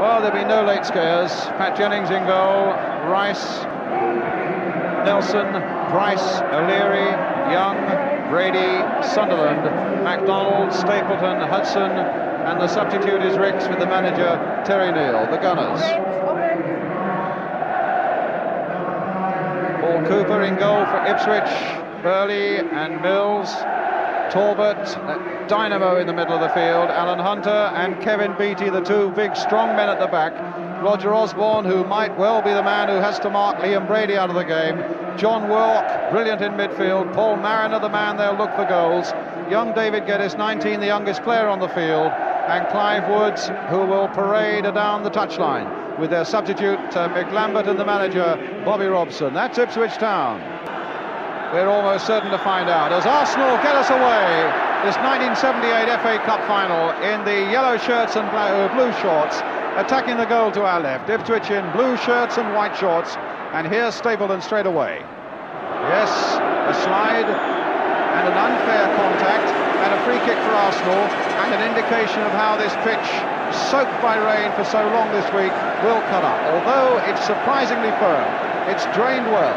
Well, there'll be no late scares. Pat Jennings in goal, Rice, Nelson, Price, O'Leary, Young, Brady, Sunderland, MacDonald, Stapleton, Hudson, and the substitute is Ricks with the manager Terry Neal, the Gunners. Paul Cooper in goal for Ipswich, Burley and Mills, Talbot, Dynamo in the middle of the field, Alan Hunter and Kevin Beattie, the two big strong men at the back. Roger Osbore, who might well be the man who has to mark Liam Brady out of the game. John Wilk, brilliant in midfield. Paul Mariner, the man they'll look for goals. Young David Geddes, 19, the youngest player on the field. And Clive Woods, who will parade down the touchline with their substitute Mick Lambert and the manager Bobby Robson. That's Ipswich Town. We're almost certain to find out as Arsenal get us away. This 1978 FA Cup final in the yellow shirts and blue shorts, attacking the goal to our left. Ipswich in blue shirts and white shorts, and here's Stapleton straight away. Yes, a slide and an unfair contact and a free kick for Arsenal, and an indication of how this pitch, soaked by rain for so long this week, will cut up. Although it's surprisingly firm, it's drained well.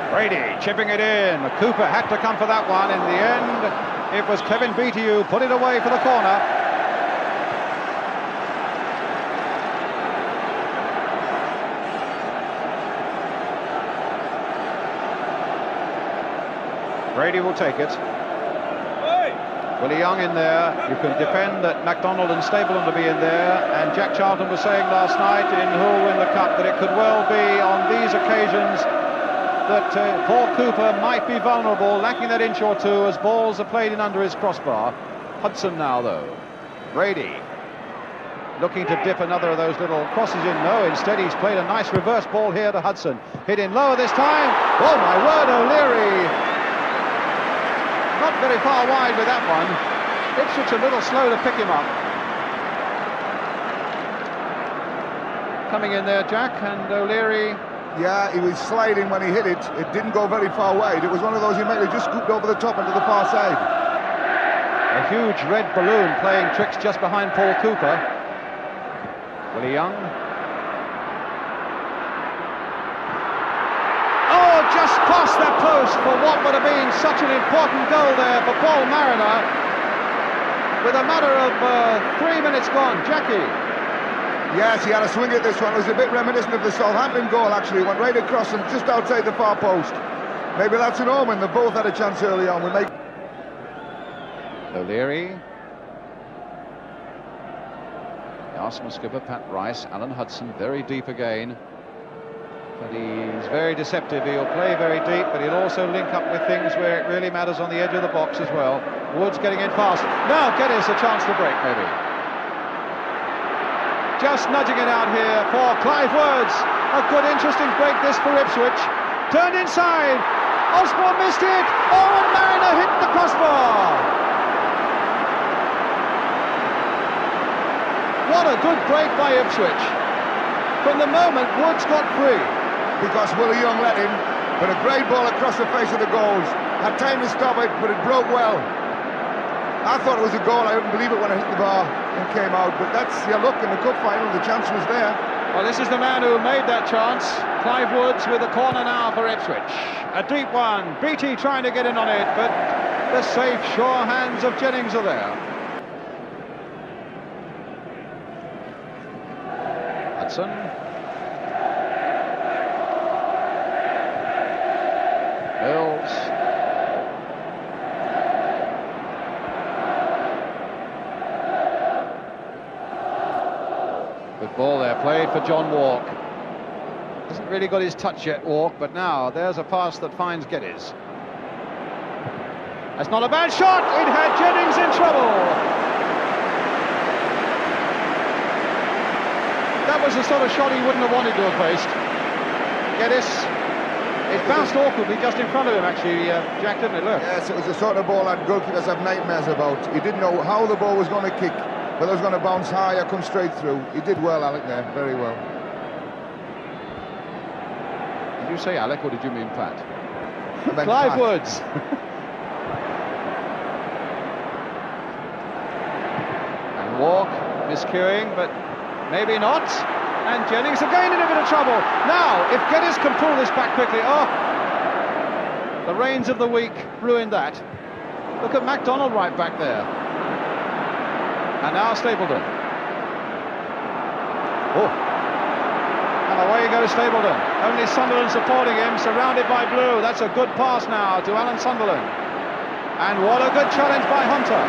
Brady chipping it in. Cooper had to come for that one. In the end, it was Kevin Beattie who put it away for the corner. Brady will take it. Willie Young in there. You can depend that MacDonald and Stapleton will be in there. And Jack Charlton was saying last night in Who'll Win the Cup that it could well be on these occasions that Paul Cooper might be vulnerable, lacking that inch or two as balls are played in under his crossbar. Hudson now, though. Brady looking to dip another of those little crosses in. No, instead he's played a nice reverse ball here to Hudson. Hit in low this time. Oh, my word, O'Leary. Not very far wide with that one. Ipswich a little slow to pick him up. Coming in there, Jack, and O'Leary. Yeah, he was sliding when he hit it. It didn't go very far wide. It was one of those he might have just scooped over the top into the far side. A huge red balloon playing tricks just behind Paul Cooper. Willie Young. Oh, just past that post for what would have been such an important goal there for Paul Mariner. With a matter of 3 minutes gone. Jackie. Yes, he had a swing at this one. It was a bit reminiscent of the Southampton goal, actually. Went right across and just outside the far post. Maybe that's an omen. They both had a chance early on. We make O'Leary. The Arsenal skipper, Pat Rice. Alan Hudson, very deep again. But he's very deceptive. He'll play very deep, but he'll also link up with things where it really matters on the edge of the box as well. Woods getting in fast. Now Geddes a chance to break, maybe. Just nudging it out here for Clive Woods. A good, interesting break this for Ipswich. Turned inside. Osbore missed it. Oh, and Mariner hit the crossbar. What a good break by Ipswich. From the moment Woods got free. Because Willie Young let him. But a great ball across the face of the goals. Had time to stop it, but it broke well. I thought it was a goal. I didn't believe it when I hit the bar and came out. But that's your look in the cup final. The chance was there. Well, this is the man who made that chance. Clive Woods with the corner now for Ipswich. A deep one. Beattie trying to get in on it, but the safe, sure hands of Jennings are there. Hudson. Mills. Good ball there, played for John Walk. Hasn't really got his touch yet, Walk, but now there's a pass that finds Geddes. That's not a bad shot. It had Jennings in trouble. That was the sort of shot he wouldn't have wanted to have faced. Geddes. It bounced awkwardly just in front of him, actually, Jack, didn't it? Look. Yes, it was the sort of ball that goalkeepers have nightmares about. He didn't know how the ball was going to kick, whether it was going to bounce high or come straight through. He did well, Alec, there, very well. Did you say Alec, or did you mean Pat? Pat. Clive Woods. And Walk. miscuing, but maybe not. And Jennings again in a bit of trouble. Now, if Geddes can pull this back quickly, the rains of the week ruined that. Look at MacDonald right back there. And now Stapleton. And away goes Stapleton. Only Sunderland supporting him, surrounded by blue. That's a good pass now to Alan Sunderland. And what a good challenge by Hunter.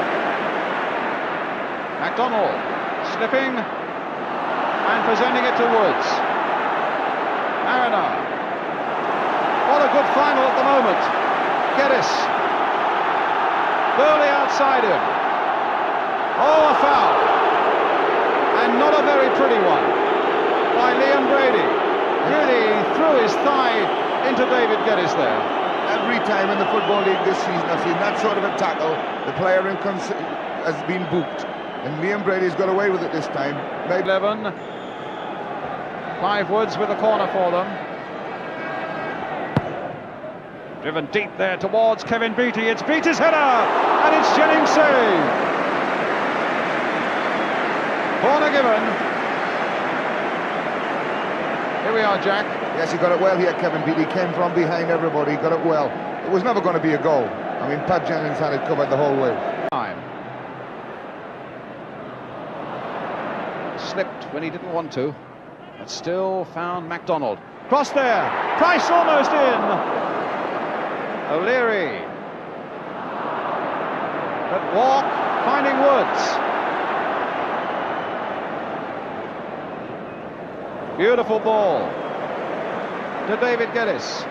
MacDonald slipping and presenting it to Woods. Mariner. What a good final at the moment. Geddes. Burley outside him. Oh, a foul. And not a very pretty one by Liam Brady. Really threw his thigh into David Geddes there. Every time in the Football League this season I've seen that sort of a tackle, the player has been booked. And Liam Brady's got away with it this time. Maybe 11. Clive Woods with the corner for them. Driven deep there towards Kevin Beattie. It's Beattie's header, and it's Jennings' save. Corner given. Here we are, Jack. Yes, he got it well here, Kevin Beattie. Came from behind everybody, got it well. It was never going to be a goal. I mean, Pat Jennings had it covered the whole way. Slipped when he didn't want to, but still found MacDonald. Cross there. Price almost in. O'Leary. But Walk finding Woods. Beautiful ball to David Geddes.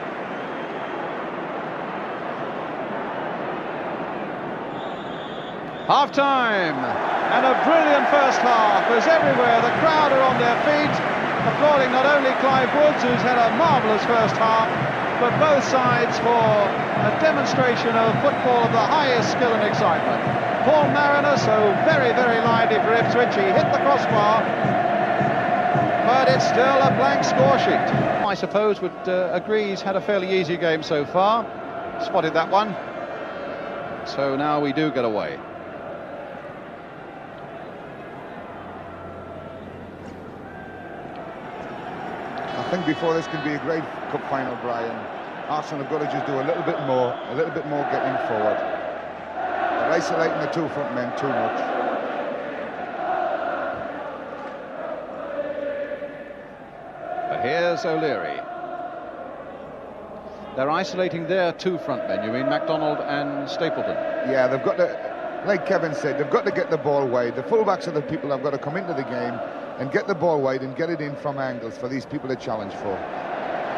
Half time, and a brilliant first half as everywhere the crowd are on their feet, applauding not only Clive Woods, who's had a marvellous first half, but both sides for a demonstration of football of the highest skill and excitement. Paul Mariner, so very, very lively for Ipswich. He hit the crossbar, but it's still a blank score sheet. I suppose would agree he's had a fairly easy game so far. Spotted that one. So now we do get away. I think before this can be a great cup final, Brian, Arsenal have got to just do a little bit more getting forward. They're isolating the two front men too much. But here's O'Leary. They're isolating their two front men, you mean MacDonald and Stapleton? Yeah, they've got to, like Kevin said, they've got to get the ball wide. The fullbacks are the people have got to come into the game and get the ball wide and get it in from angles for these people to challenge for.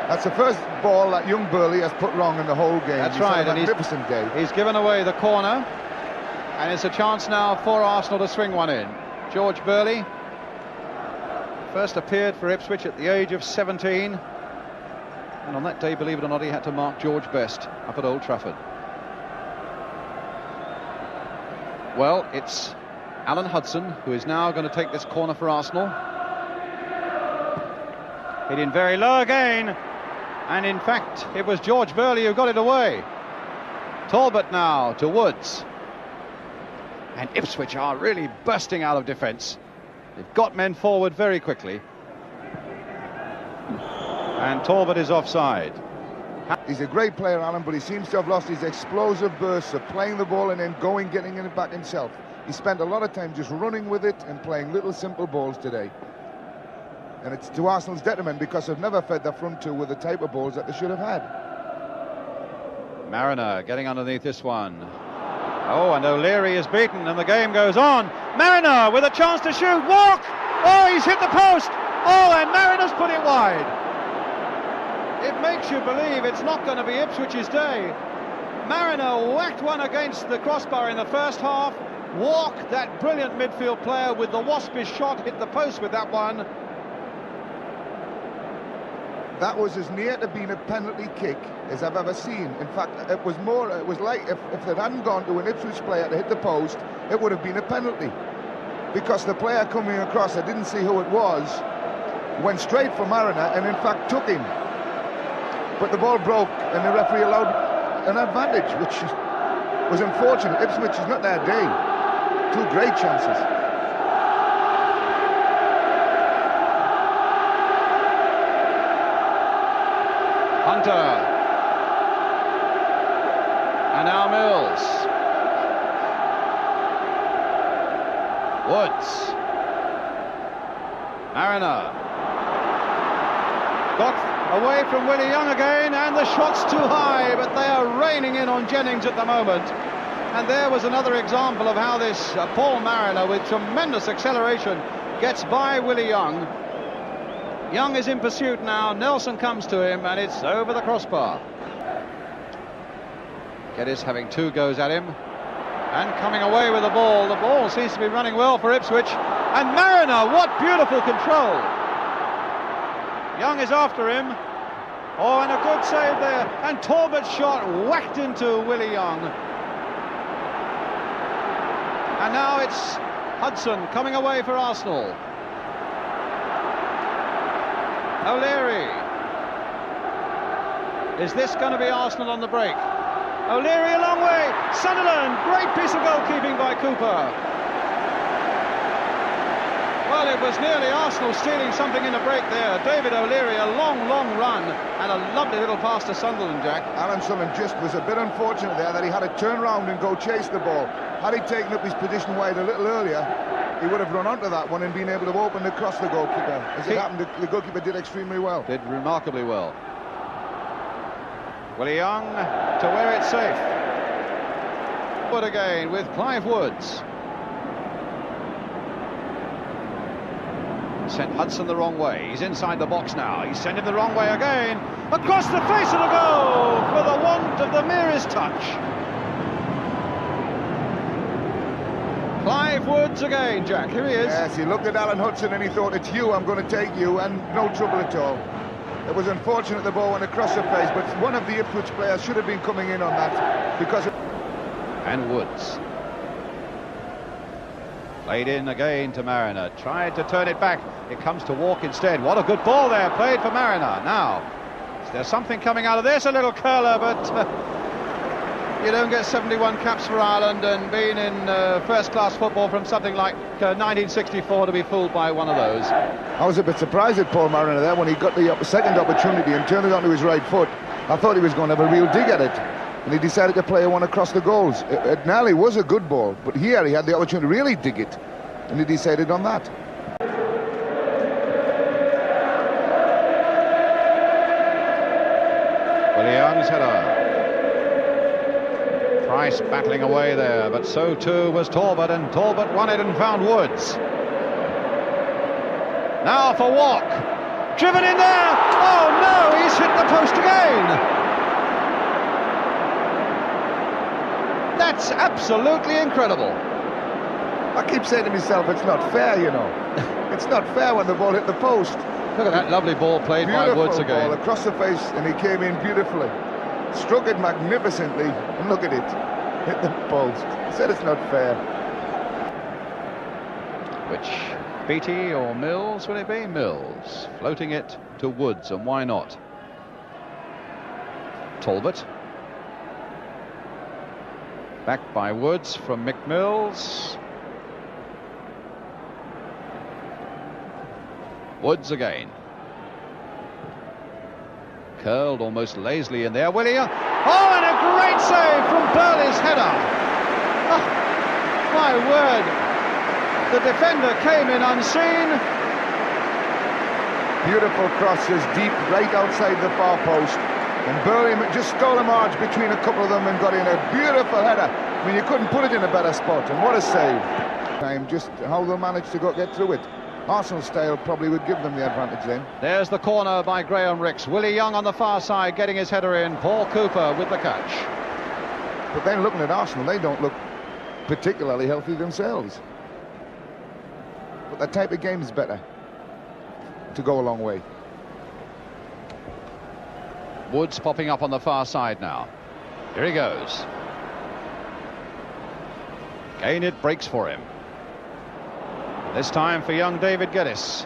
That's the first ball that young Burley has put wrong in the whole game. That's right, and magnificent day. He's given away the corner, and it's a chance now for Arsenal to swing one in. George Burley first appeared for Ipswich at the age of 17, and on that day, believe it or not, he had to mark George Best up at Old Trafford. Well, it's Alan Hudson who is now going to take this corner for Arsenal. Hit in very low again, and in fact it was George Burley who got it away. Talbot now to Woods, and Ipswich are really bursting out of defence. They've got men forward very quickly, and Talbot is offside. He's a great player, Alan, but he seems to have lost his explosive bursts of playing the ball and then getting it back himself. He spent a lot of time just running with it and playing little simple balls today. And it's to Arsenal's detriment because they've never fed their front two with the type of balls that they should have had. Mariner getting underneath this one. Oh, and O'Leary is beaten and the game goes on. Mariner with a chance to shoot. Walk! Oh, he's hit the post! Oh, and Mariner's put it wide. It makes you believe it's not going to be Ipswich's day. Mariner whacked one against the crossbar in the first half. Walk, that brilliant midfield player with the waspish shot, hit the post with that one. That was as near to being a penalty kick as I've ever seen. In fact, it was like if it hadn't gone to an Ipswich player to hit the post, it would have been a penalty. Because the player coming across, I didn't see who it was, went straight for Mariner and in fact took him. But the ball broke and the referee allowed an advantage, which was unfortunate. Ipswich is not their day. Two great chances. Hunter. And now Mills. Woods. Mariner. Got away from Willie Young again, and the shot's too high, but they are raining in on Jennings at the moment. And there was another example of how this Paul Mariner, with tremendous acceleration, gets by Willie Young. Young is in pursuit now. Nelson comes to him, and it's over the crossbar. Geddes having two goes at him and coming away with the ball. The ball seems to be running well for Ipswich. And Mariner, what beautiful control. Young is after him. Oh, and a good save there. And Talbot's shot whacked into Willie Young. And now it's Hudson coming away for Arsenal. O'Leary. Is this going to be Arsenal on the break? O'Leary a long way. Sunderland, great piece of goalkeeping by Cooper. Well, it was nearly Arsenal stealing something in a break there. David O'Leary, a long run and a lovely little pass to Sunderland, Jack. Alan Sunderland just was a bit unfortunate there that he had to turn round and go chase the ball. Had he taken up his position wide a little earlier, he would have run onto that one and been able to open across the goalkeeper. As it happened, the goalkeeper did extremely well. Did remarkably well. Willie Young to where it's safe. Wood again with Clive Woods. Sent Hudson the wrong way. He's inside the box now. He's sent him the wrong way again. Across the face of the goal for the want of the merest touch. Clive Woods again, Jack. Here he is. Yes, he looked at Alan Hudson and he thought, it's you, I'm going to take you, and no trouble at all. It was unfortunate the ball went across the face, but one of the Ipswich players should have been coming in on that because... And Woods. Played in again to Mariner. Tried to turn it back. It comes to Walk instead. What a good ball there, played for Mariner. Now, is there something coming out of this? A little curler, but you don't get 71 caps for Ireland and being in first-class football from something like 1964 to be fooled by one of those. I was a bit surprised at Paul Mariner there when he got the second opportunity and turned it onto his right foot. I thought he was going to have a real dig at it, and he decided to play one across the goals. It nearly was a good ball, but here he had the opportunity to really dig it, and he decided on that. Willie Young's header. Price battling away there, but so too was Talbot, and Talbot won it and found Woods. Now for Walk. Driven in there. Oh no, he's hit the post again. That's absolutely incredible. I keep saying to myself, it's not fair, you know. It's not fair when the ball hit the post. Look at that lovely ball played by Woods again. Ball across the face, and he came in beautifully. Struck it magnificently, and look at it. Hit the post. He said it's not fair. Which Beattie or Mills will it be? Mills. Floating it to Woods, and why not? Talbot. Back by Woods from McMills. Woods again. Curled almost lazily in there. Willie Young. Oh, and a great save from Burley's header. Oh, my word. The defender came in unseen. Beautiful crosses deep right outside the far post. And Burley just stole a march between a couple of them and got in a beautiful header. I mean, you couldn't put it in a better spot. And what a save. Time just how they'll manage to get through it. Arsenal style probably would give them the advantage then. There's the corner by Graham Ricks. Willie Young on the far side getting his header in. Paul Cooper with the catch. But then looking at Arsenal, they don't look particularly healthy themselves. But that type of game is better to go a long way. Woods popping up on the far side now. Here he goes. Again it breaks for him. This time for young David Geddes.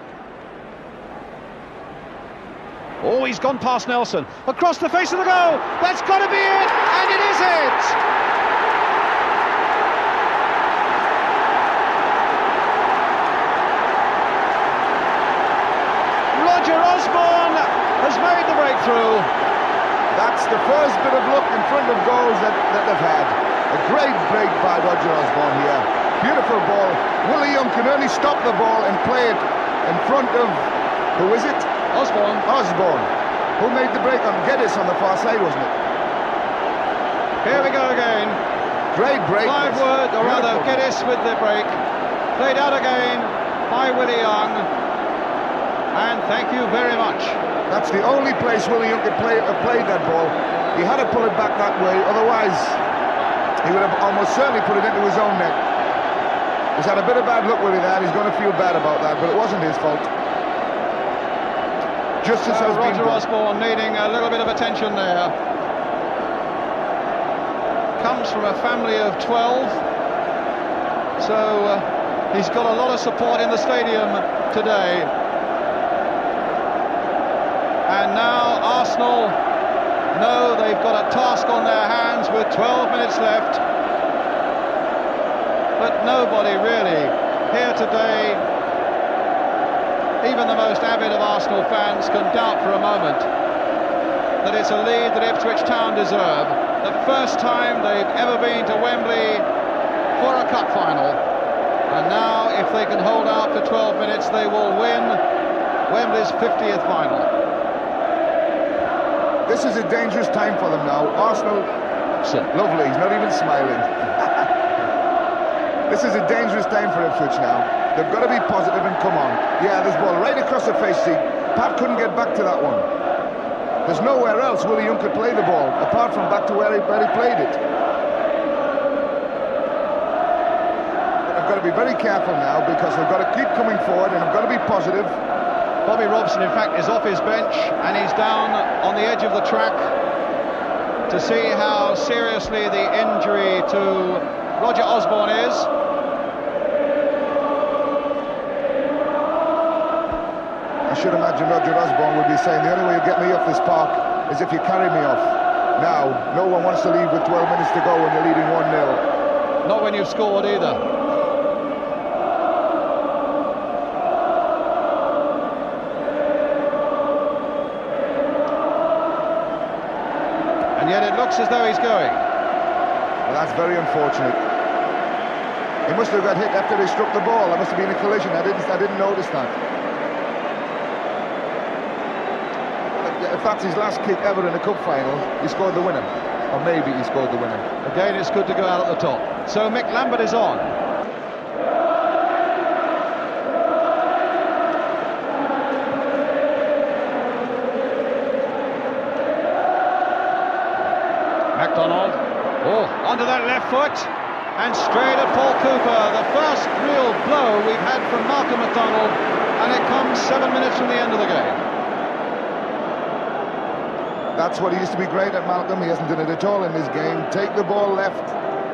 Oh, he's gone past Nelson. Across the face of the goal. That's got to be it. And it is it. Roger Osbore has made the breakthrough. That's the first bit of luck in front of goals that they've had. A great break by Roger Osbore here. Beautiful ball. Willie Young can only stop the ball and play it in front of, who is it? Osborne. Osborne. Who made the break on Geddes on the far side, wasn't it? Here we go again. Great break. Clive Wood, or rather Geddes with the break. Played out again by Willie Young. And thank you very much. That's the only place Willie Young could play that ball. He had to pull it back that way, otherwise he would have almost certainly put it into his own net. He's had a bit of bad luck with that. He's going to feel bad about that, but it wasn't his fault. Justice has been Roger Osbore needing a little bit of attention there. Comes from a family of 12, so he's got a lot of support in the stadium today. And now Arsenal know they've got a task on their hands with 12 minutes left. But nobody really here today, even the most avid of Arsenal fans, can doubt for a moment that it's a lead that Ipswich Town deserve. The first time they've ever been to Wembley for a cup final. And now, if they can hold out for 12 minutes, they will win Wembley's 50th final. This is a dangerous time for them now. Arsenal, lovely, he's not even smiling. This is a dangerous time for Ipswich now. They've got to be positive and come on. Yeah, this ball right across the face. See, Pat couldn't get back to that one. There's nowhere else Willie Young could play the ball, apart from back to where he played it. But I've got to be very careful now, because they've got to keep coming forward, and I've got to be positive. Bobby Robson, in fact, is off his bench, and he's down on the edge of the track to see how seriously the injury to Roger Osborne is. I should imagine Roger Osbore would be saying the only way you get me off this park is if you carry me off. Now, no one wants to leave with 12 minutes to go when you're leading 1-0. Not when you've scored either. And yet it looks as though he's going. Well, that's very unfortunate. He must have got hit after he struck the ball. There must have been a collision. I didn't notice that. If that's his last kick ever in a cup final, he scored the winner. Or maybe he scored the winner. Again, it's good to go out at the top. So Mick Lambert is on. MacDonald. Oh, onto that left foot. And straight at Paul Cooper. The first real blow we've had from Malcolm MacDonald. And it comes 7 minutes from the end of the game. That's what he used to be great at, Malcolm. He hasn't done it at all in this game. Take the ball left,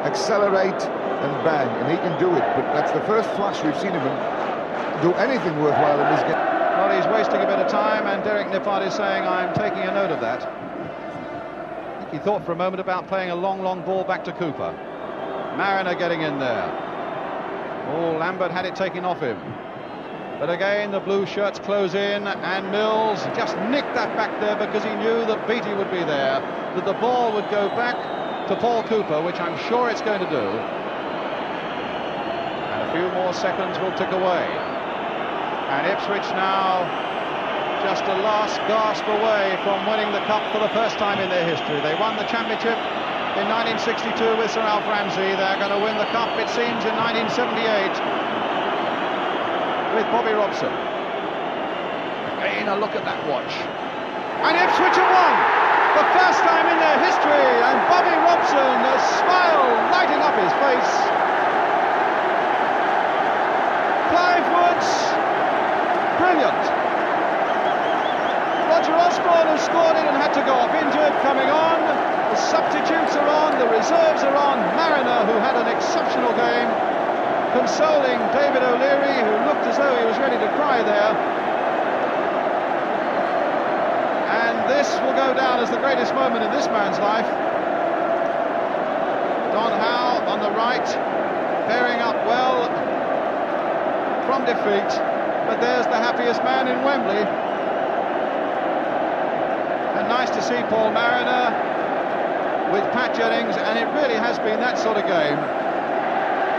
accelerate, and bang. And he can do it. But that's the first flash we've seen of him do anything worthwhile in this game. Well, he's wasting a bit of time, and Derek Nippard is saying, I'm taking a note of that. I think he thought for a moment about playing a long ball back to Cooper. Mariner getting in there. Oh, Lambert had it taken off him. But again, the blue shirts close in, and Mills just nicked that back there because he knew that Beattie would be there, that the ball would go back to Paul Cooper, which I'm sure it's going to do. And a few more seconds will tick away. And Ipswich now just a last gasp away from winning the cup for the first time in their history. They won the championship in 1962 with Sir Alf Ramsey. They're going to win the cup, it seems, in 1978. With Bobby Robson. Again, a look at that watch. And Ipswich have won! The first time in their history, and Bobby Robson, a smile lighting up his face. Clive Woods, brilliant. Roger Osbore has scored it and had to go off injured, coming on. The substitutes are on, the reserves are on. Mariner, who had an exceptional game, consoling David O'Leary, who looked as though he was ready to cry there. And this will go down as the greatest moment in this man's life. Don Howe on the right, bearing up well from defeat, but there's the happiest man in Wembley. And nice to see Paul Mariner with Pat Jennings, and it really has been that sort of game.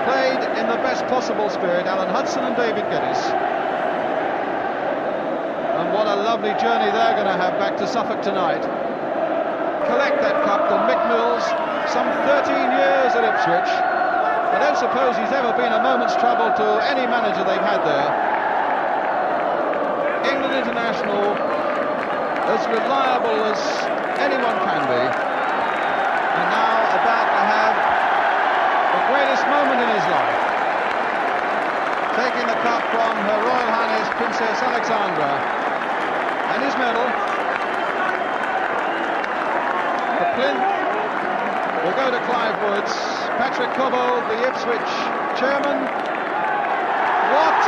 Played in the best possible spirit, Alan Hudson and David Geddes. And what a lovely journey they're going to have back to Suffolk tonight. Collect that cup to Mick Mills, some 13 years at Ipswich. I don't suppose he's ever been a moment's trouble to any manager they've had there. England international, as reliable as anyone can be, and now about to have the greatest moment in his life, taking the cup from Her Royal Highness Princess Alexandra, and his medal. The plinth will go to Clive Woods. Patrick Cobbold, the Ipswich chairman. What